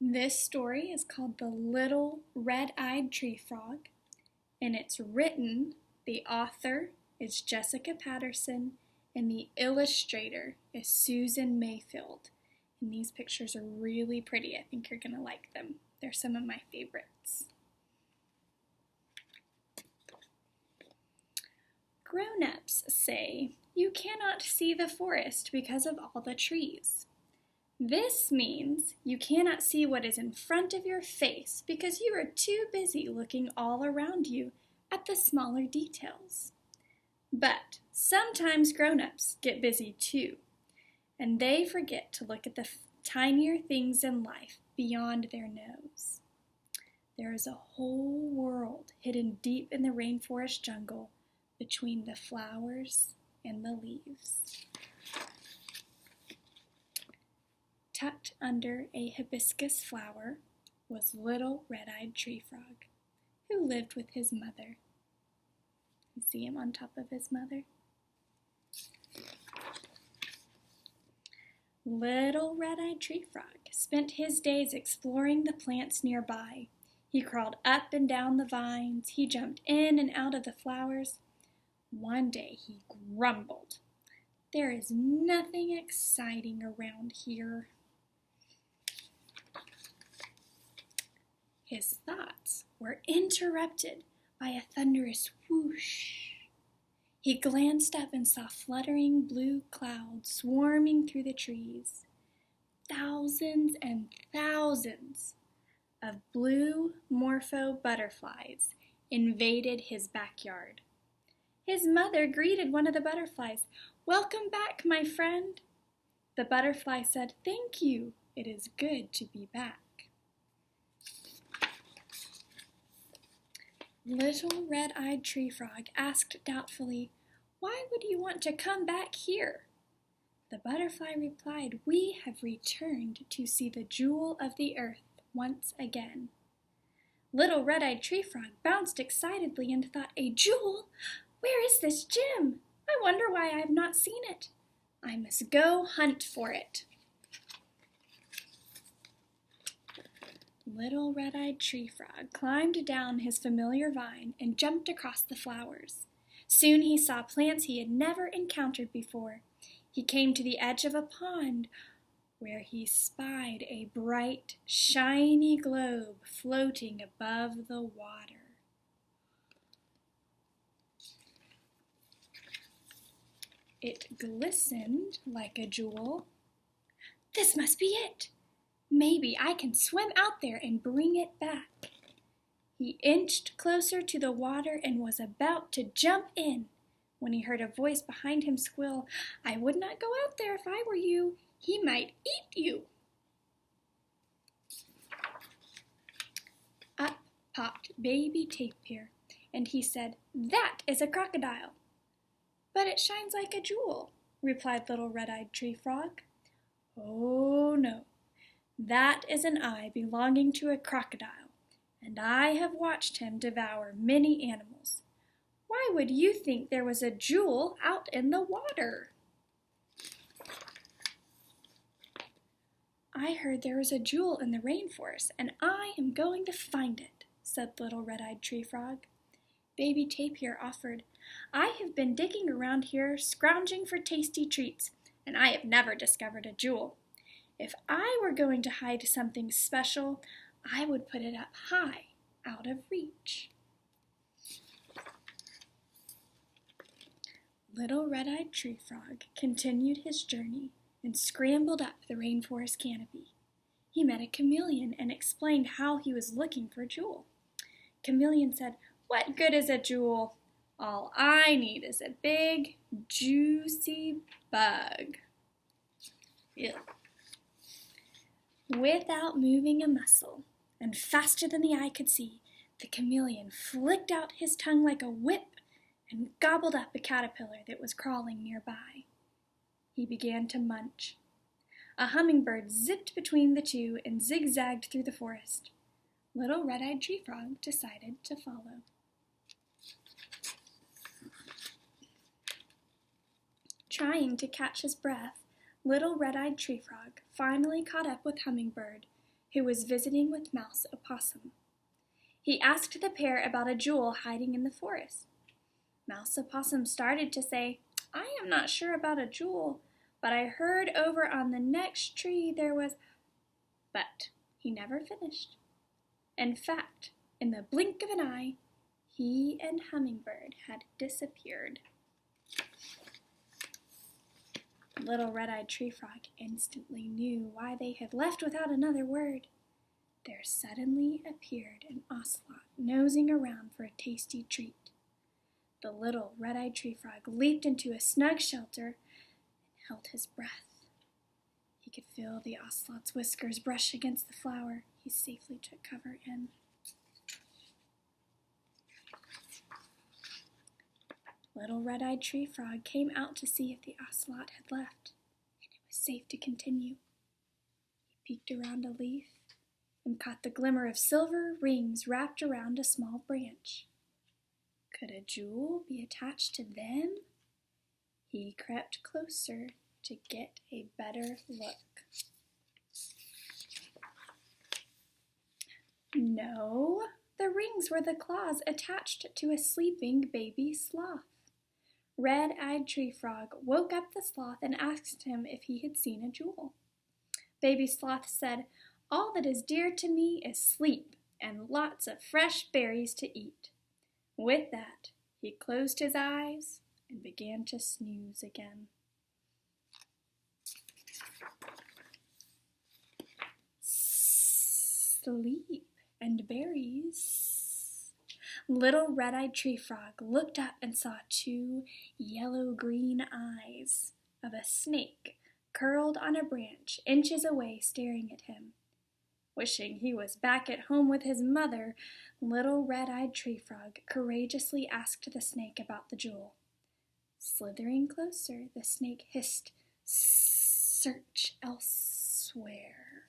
This story is called The Little Red-Eyed Tree Frog, and it's written, the author is Jessica Patterson, and the illustrator is Susan Mayfield. And these pictures are really pretty. I think you're going to like them. They're some of my favorites. Grown-ups say you cannot see the forest because of all the trees. This means you cannot see what is in front of your face because you are too busy looking all around you at the smaller details. But sometimes grown-ups get busy too, and they forget to look at the tinier things in life beyond their nose. There is a whole world hidden deep in the rainforest jungle between the flowers and the leaves. Tucked under a hibiscus flower was Little Red-Eyed Tree Frog, who lived with his mother. You see him on top of his mother? Little Red-Eyed Tree Frog spent his days exploring the plants nearby. He crawled up and down the vines. He jumped in and out of the flowers. One day he grumbled, "There is nothing exciting around here." His thoughts were interrupted by a thunderous whoosh. He glanced up and saw fluttering blue clouds swarming through the trees. Thousands and thousands of blue morpho butterflies invaded his backyard. His mother greeted one of the butterflies. "Welcome back, my friend." The butterfly said, "Thank you. It is good to be back." Little Red-Eyed Tree Frog asked doubtfully, "Why would you want to come back here?" The butterfly replied, "We have returned to see the jewel of the earth once again." Little Red-Eyed Tree Frog bounced excitedly and thought, "A jewel? Where is this gem? I wonder why I have not seen it. I must go hunt for it." Little Red-Eyed Tree Frog climbed down his familiar vine and jumped across the flowers. Soon he saw plants he had never encountered before. He came to the edge of a pond where he spied a bright, shiny globe floating above the water. It glistened like a jewel. "This must be it. Maybe I can swim out there and bring it back." He inched closer to the water and was about to jump in when he heard a voice behind him squeal, "I would not go out there if I were you. He might eat you." Up popped baby Tapir, and he said, "That is a crocodile." "But it shines like a jewel," replied Little Red-Eyed Tree Frog. "Oh, no. That is an eye belonging to a crocodile, and I have watched him devour many animals. Why would you think there was a jewel out in the water?" "I heard there was a jewel in the rainforest, and I am going to find it," said Little Red-Eyed Tree Frog. Baby Tapir offered, "I have been digging around here, scrounging for tasty treats, and I have never discovered a jewel. If I were going to hide something special, I would put it up high, out of reach." Little Red-Eyed Tree Frog continued his journey and scrambled up the rainforest canopy. He met a chameleon and explained how he was looking for a jewel. Chameleon said, "What good is a jewel? All I need is a big, juicy bug." Ew. Without moving a muscle, and faster than the eye could see, the chameleon flicked out his tongue like a whip and gobbled up a caterpillar that was crawling nearby. He began to munch. A hummingbird zipped between the two and zigzagged through the forest. Little Red-Eyed Tree Frog decided to follow. Trying to catch his breath, Little Red-Eyed Tree Frog finally caught up with Hummingbird, who was visiting with Mouse Opossum. He asked the pair about a jewel hiding in the forest. Mouse Opossum started to say, "I am not sure about a jewel, but I heard over on the next tree there was—" But he never finished. In fact, in the blink of an eye, he and Hummingbird had disappeared. Little Red-Eyed Tree Frog instantly knew why they had left without another word. There suddenly appeared an ocelot nosing around for a tasty treat. The little Red-Eyed Tree Frog leaped into a snug shelter and held his breath. He could feel the ocelot's whiskers brush against the flower he safely took cover in. Little Red-Eyed Tree Frog came out to see if the ocelot had left, and it was safe to continue. He peeked around a leaf and caught the glimmer of silver rings wrapped around a small branch. Could a jewel be attached to them? He crept closer to get a better look. No, the rings were the claws attached to a sleeping baby sloth. Red-Eyed Tree Frog woke up the sloth and asked him if he had seen a jewel. Baby Sloth said, "All that is dear to me is sleep and lots of fresh berries to eat." With that, he closed his eyes and began to snooze again. Sleep and berries. Little Red-Eyed Tree Frog looked up and saw two yellow-green eyes of a snake curled on a branch inches away staring at him. Wishing he was back at home with his mother, Little Red-Eyed Tree Frog courageously asked the snake about the jewel. Slithering closer, the snake hissed, "Search elsewhere."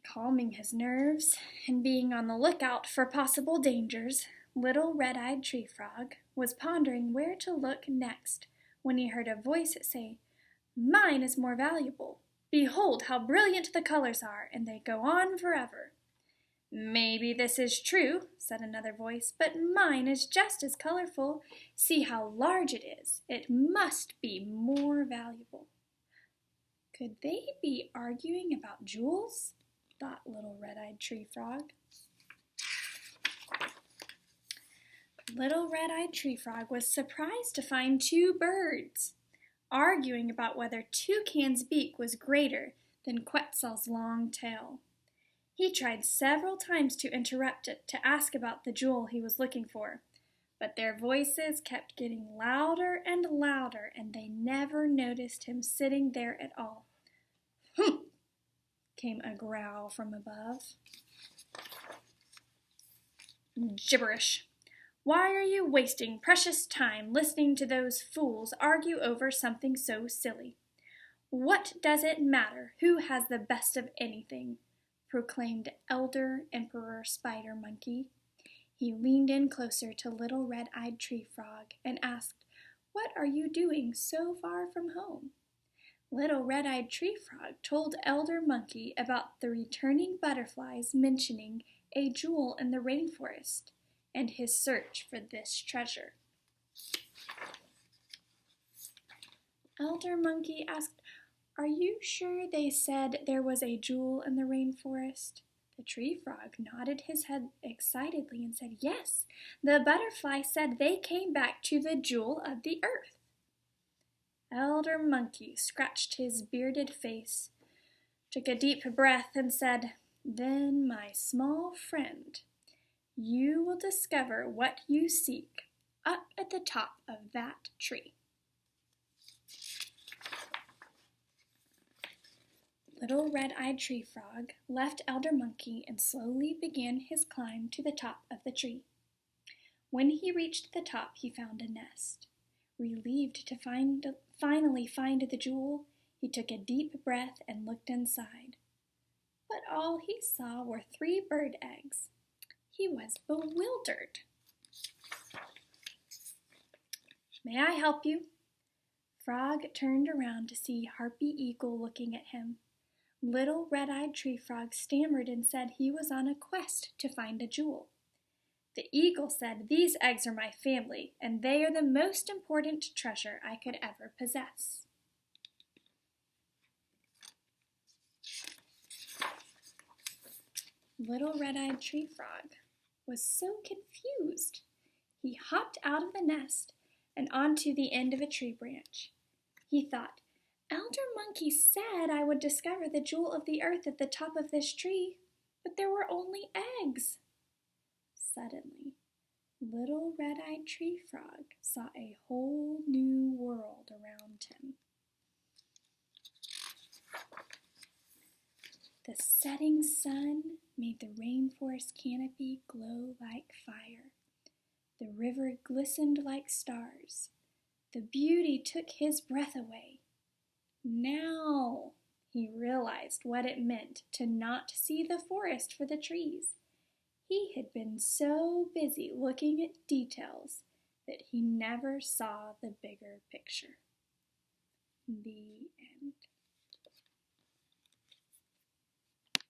Calming his nerves and being on the lookout for possible dangers, Little Red-Eyed Tree Frog was pondering where to look next when he heard a voice say, "Mine is more valuable. Behold how brilliant the colors are, and they go on forever." "Maybe this is true," said another voice, "but mine is just as colorful. See how large it is. It must be more valuable." Could they be arguing about jewels? Thought Little Red-Eyed Tree Frog. Little Red-Eyed Tree Frog was surprised to find two birds arguing about whether Toucan's beak was greater than Quetzal's long tail. He tried several times to interrupt it to ask about the jewel he was looking for, but their voices kept getting louder and louder, and they never noticed him sitting there at all. "Humph!" came a growl from above. "Gibberish! Why are you wasting precious time listening to those fools argue over something so silly? What does it matter who has the best of anything?" proclaimed Elder Emperor Spider Monkey. He leaned in closer to Little Red-Eyed Tree Frog and asked, "What are you doing so far from home?" Little Red-Eyed Tree Frog told Elder Monkey about the returning butterflies mentioning a jewel in the rainforest and his search for this treasure. Elder Monkey asked, "Are you sure they said there was a jewel in the rainforest?" The Tree Frog nodded his head excitedly and said, "Yes, the butterfly said they came back to the jewel of the earth." Elder Monkey scratched his bearded face, took a deep breath, and said, "Then, my small friend, you will discover what you seek up at the top of that tree." Little Red-Eyed Tree Frog left Elder Monkey and slowly began his climb to the top of the tree. When he reached the top, he found a nest. Relieved to finally find the jewel, he took a deep breath and looked inside. But all he saw were 3 bird eggs. He was bewildered. "May I help you?" Frog turned around to see Harpy Eagle looking at him. Little Red-Eyed Tree Frog stammered and said he was on a quest to find a jewel. The eagle said, "These eggs are my family, and they are the most important treasure I could ever possess." Little Red-Eyed Tree Frog was so confused. He hopped out of the nest and onto the end of a tree branch. He thought, "Elder Monkey said I would discover the jewel of the earth at the top of this tree, but there were only eggs." Suddenly, Little Red-Eyed Tree Frog saw a whole new world around him. The setting sun made the rainforest canopy glow like fire. The river glistened like stars. The beauty took his breath away. Now he realized what it meant to not see the forest for the trees. He had been so busy looking at details that he never saw the bigger picture. The end.